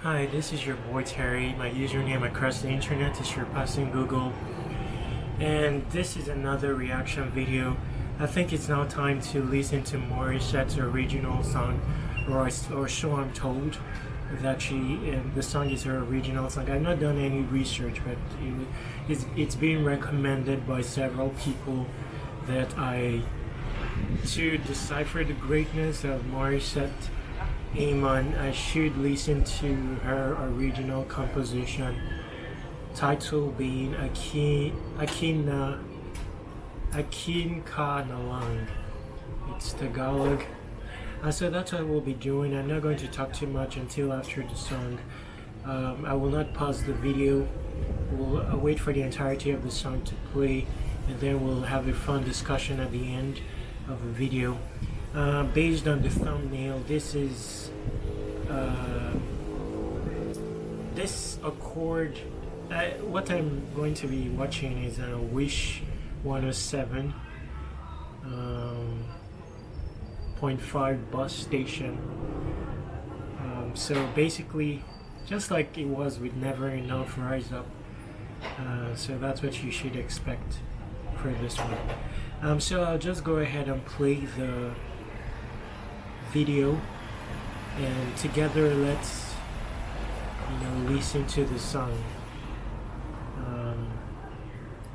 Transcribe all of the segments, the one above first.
Hi, this is your boy Terry. My username across the internet is your passing Google. And this is another reaction video. I think it's now time to listen to Morissette's original song, or so I'm told. That the song is her original song. I've not done any research, but it's being recommended by several people to decipher the greatness of Morissette Amon, I should listen to her original composition, title being Akin Ka Na Lang. It's Tagalog. So that's what we'll be doing. I'm not going to talk too much until after the song. I will not pause the video. We'll wait for the entirety of the song to play, and then we'll have a fun discussion at the end of the video. Based on the thumbnail, this accord. What I'm going to be watching is a Wish 107.5 bus station. So basically, just like it was with Never Enough, Rise Up. So that's what you should expect for this one. So I'll just go ahead and play the video, and together let's listen to the song.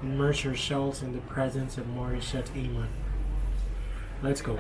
Immerse yourselves in the presence of Morissette Amon. Let's go.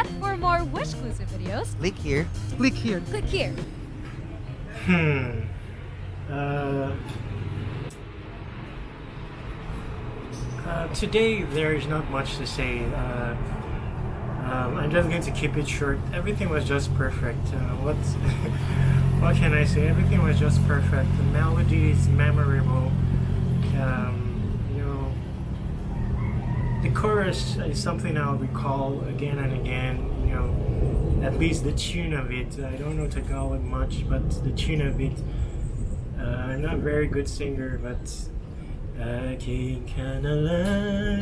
Morissette. For more Wish-clusive videos, Click here. Click here. click here. Today there is not much to say. I'm just going to keep it short. Everything was just perfect. What can I say? Everything was just perfect. The melody is memorable. You know, the chorus is something I'll recall again and again. You know, at least the tune of it. I don't know Tagalog much, but the tune of it. I'm not a very good singer, but Akin Ka Na Lang,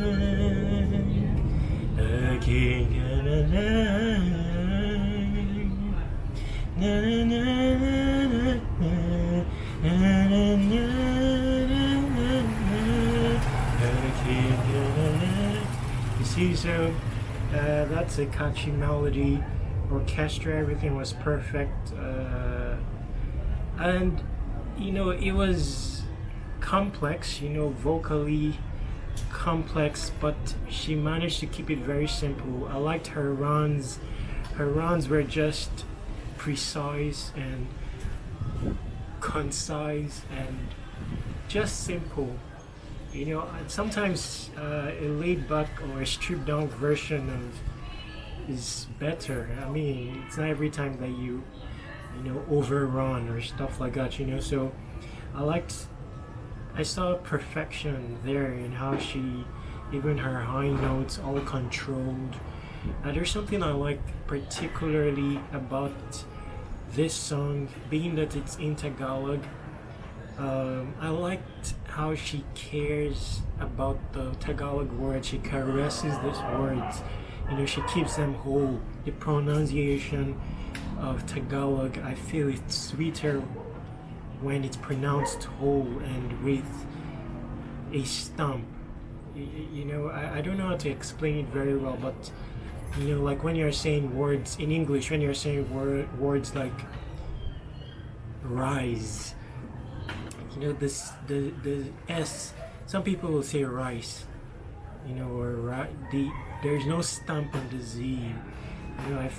Akin Ka Na Lang, na na na na na na na Akin Ka Na Lang. You see, so that's a catchy melody. Orchestra, everything was perfect, and you know, it was complex, you know, vocally complex, but she managed to keep it very simple. I liked her runs. Her runs were just precise and concise and just simple. You know, sometimes a laid back or a stripped down version of is better. I mean, it's not every time that you know, overrun or stuff like that, you know. So I saw perfection there in how she, even her high notes, all controlled. There's something I like particularly about this song, being that it's in Tagalog. I liked how she cares about the Tagalog words. She caresses these words. You know, she keeps them whole. The pronunciation of Tagalog, I feel it's sweeter when it's pronounced whole and with a stump. You know, I don't know how to explain it very well, but you know, like when you're saying words in English, when you're saying words like rise, you know, the S, some people will say rice, you know, or there's no stamp on the Z. You know,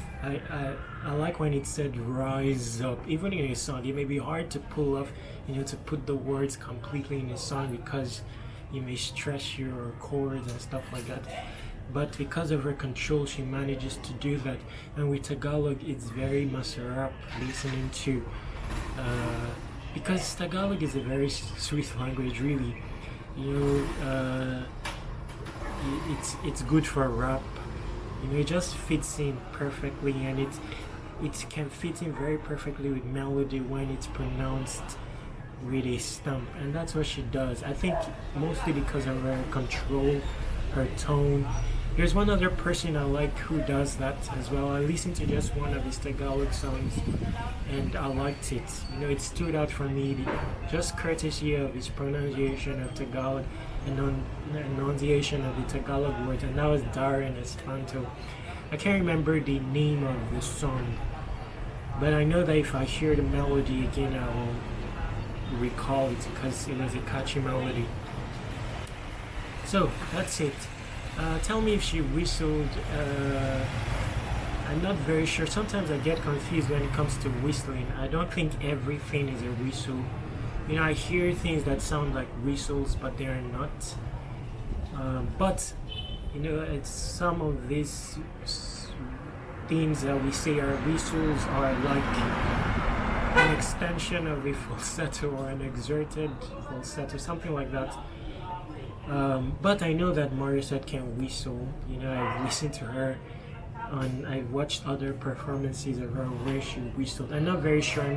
I like when it said rise up. Even in a song, it may be hard to pull off, you know, to put the words completely in a song because you may stress your chords and stuff like that. But because of her control, she manages to do that. And with Tagalog, it's very masarap listening to. Because Tagalog is a very sweet language, really. You know, it's good for rap. You know, it just fits in perfectly, and it can fit in very perfectly with melody when it's pronounced with a stump, and that's what she does. I think mostly because of her control, her tone. There's one other person I like who does that as well. I listened to just one of his Tagalog songs, and I liked it. You know, it stood out for me, just courtesy of his pronunciation of Tagalog and enunciation of the Tagalog words, and that was Darren Espanto. I can't remember the name of the song, but I know that if I hear the melody again, I will recall it because it was a catchy melody. So that's it. Tell me if she whistled. I'm not very sure. Sometimes I get confused when it comes to whistling. I don't think everything is a whistle. You know, I hear things that sound like whistles, but they are not. But you know, it's some of these things that we say are whistles are like an extension of a falsetto or an exerted falsetto, something like that. But I know that Morissette can whistle. You know, I've listened to her I've watched other performances of her where she whistled. I'm not very sure. I'm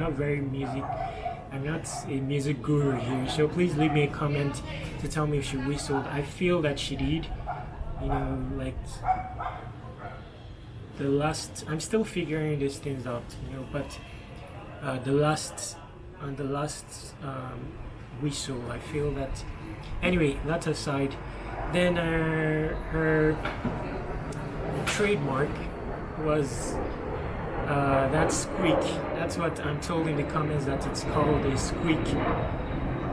not a music guru here, so please leave me a comment to tell me if she whistled. I feel that she did. You know, like I'm still figuring these things out, you know, but the last whistle, I feel that. Anyway, that aside, then her trademark was that squeak. That's what I'm told in the comments, that it's called a squeak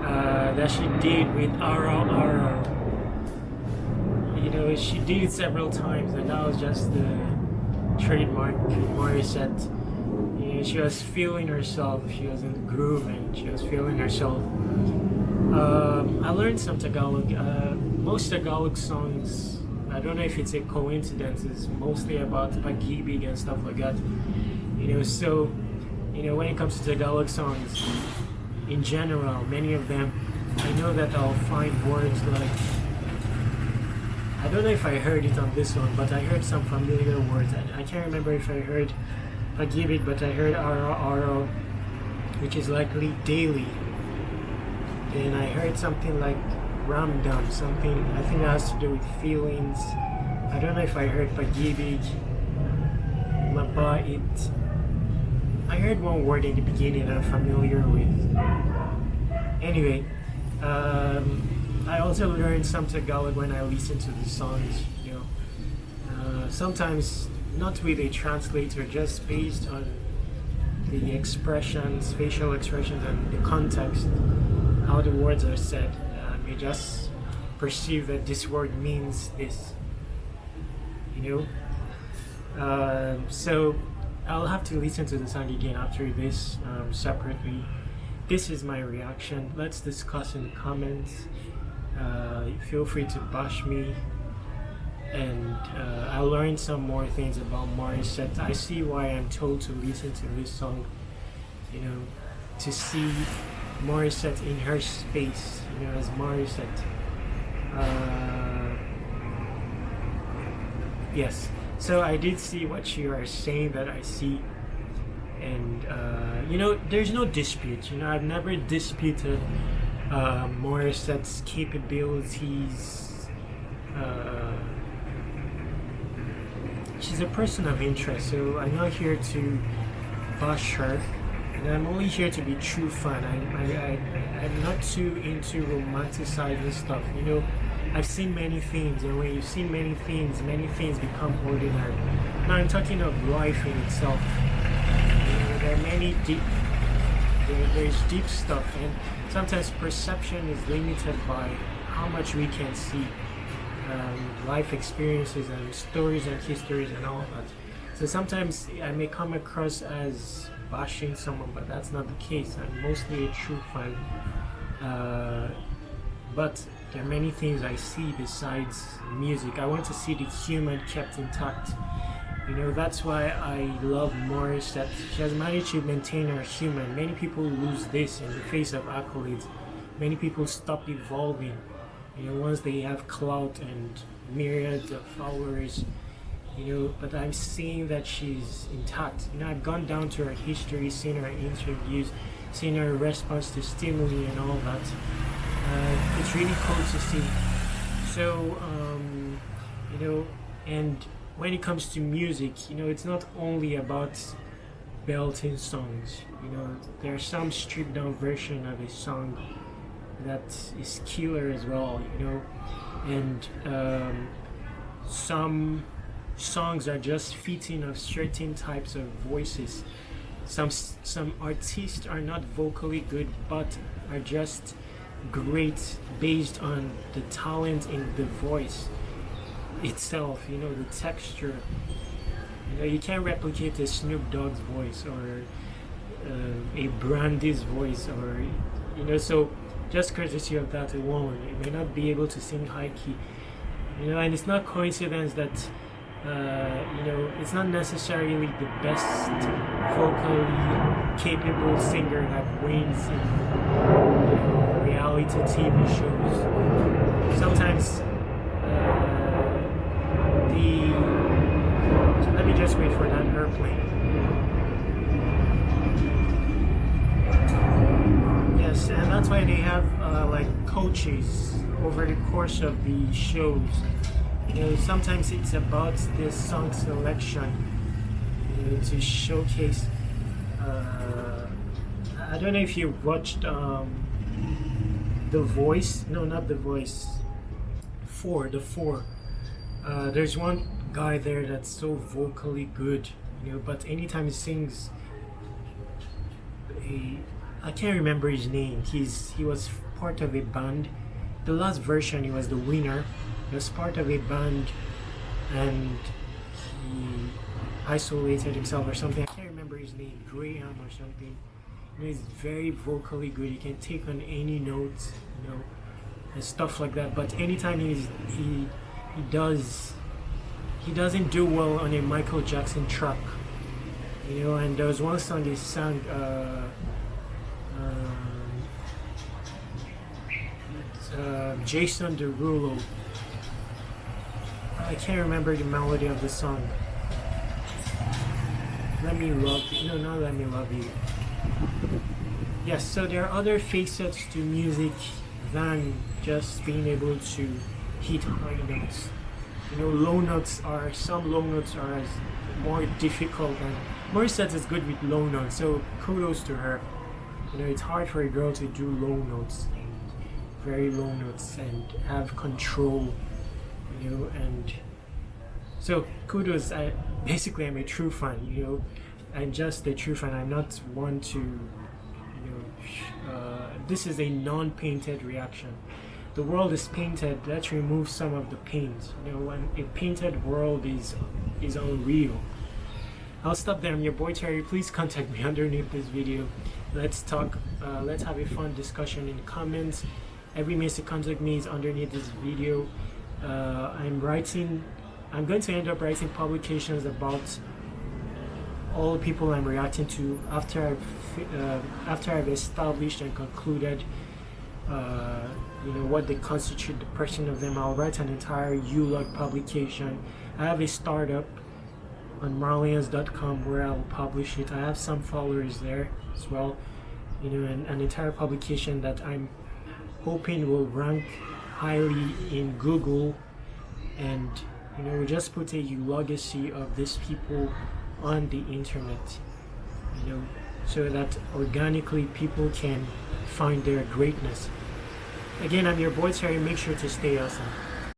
that she did with RRR. You know, she did it several times, and that was just the trademark Morissette. You know, she was feeling herself. She was in the groove and she was feeling herself. I learned some Tagalog. Most Tagalog songs, I don't know if it's a coincidence, is mostly about pag-ibig and stuff like that. You know, so you know, when it comes to Tagalog songs, in general, many of them, I know that I'll find words like, I don't know if I heard it on this one, but I heard some familiar words. I can't remember if I heard pag-ibig, but I heard araw-araw, which is likely daily. And I heard something like ramdam, something, I think that has to do with feelings. I don't know if I heard pag-ibig, mabait. I heard one word in the beginning that I'm familiar with. Anyway, I also learned some Tagalog when I listen to the songs, you know. Sometimes not with a translator, just based on the expressions, facial expressions, and the context, how the words are said. You just perceive that this word means this, you know. So I'll have to listen to the song again after this separately. This is my reaction. Let's discuss in the comments. Feel free to bash me, and I learned some more things about Morissette. I see why I'm told to listen to this song, you know, to see Morissette in her space, you know, as Morissette. Yes, so I did see what you are saying that I see, and you know, there's no dispute. You know, I've never disputed Morissette's capabilities. She's a person of interest, so I'm not here to bash her, and I'm only here to be true fun. I'm not too into romanticizing stuff. You know, I've seen many things, and when you see many things become ordinary. Now I'm talking of life in itself. You know, there are many there's deep stuff, and sometimes perception is limited by how much we can see. Life experiences and stories and histories and all that. So sometimes I may come across as bashing someone, but that's not the case. I'm mostly a true fan. But there are many things I see besides music. I want to see the human kept intact. You know, that's why I love Morissette. She has managed to maintain her human. Many people lose this in the face of accolades. Many people stop evolving. You know, once they have clout and myriads of followers, you know, but I'm seeing that she's intact. You know, I've gone down to her history, seen her interviews, seen her response to stimuli and all that. It's really cool to see. So, you know, and when it comes to music, you know, it's not only about belting songs. You know, there are some stripped down version of a song that is killer as well, you know, and some songs are just fitting of certain types of voices. Some artists are not vocally good, but are just great based on the talent in the voice itself, you know, the texture. You know, you can't replicate a Snoop Dogg's voice or a Brandy's voice, or, you know, so just courtesy of that alone, you may not be able to sing high key, you know. And it's not coincidence that you know, it's not necessarily the best vocally capable singer that wins in, you know, reality TV shows. Sometimes so let me just wait for that airplane. Yes, and that's why they have like coaches over the course of the shows. You know, sometimes it's about the song selection, you know, to showcase. I don't know if you watched The Voice. No, not The Voice. The Four. There's one guy there that's so vocally good, you know, but anytime he sings, I can't remember his name. He was part of a band. The last version, he was the winner. He was part of a band, and isolated himself or something. I can't remember his name, Graham or something. You know, he's very vocally good. He can take on any notes, you know, and stuff like that. But anytime he doesn't do well on a Michael Jackson track, you know. And there was one song he sang, Jason Derulo. I can't remember the melody of the song. Let Me Love You. No, not Let Me Love You. Yes, so there are other facets to music than just being able to hit high notes. You know, some low notes are as more difficult, and Morissette is good with low notes, so kudos to her. You know, it's hard for a girl to do low notes, very low notes, and have control, you know. And so kudos. Basically, I'm a true fan, you know. I'm just a true fan. I'm not one to, you know, this is a non-painted reaction. The world is painted. Let's remove some of the paint. You know, when a painted world is unreal. I'll stop there. I'm your boy Terry. Please contact me underneath this video. Let's talk. Let's have a fun discussion in the comments. Every means to contact me is underneath this video. I'm going to end up writing publications about all the people I'm reacting to after I've established and concluded, you know, what they constitute, the person of them. I'll write an entire U-log publication. I have a startup on marlians.com where I'll publish it. I have some followers there as well, you know, and an entire publication that I'm hoping will rank highly in Google, and you know, just put a legacy of these people on the internet, you know, so that organically people can find their greatness. Again, I'm your boy Terry. Make sure to stay awesome.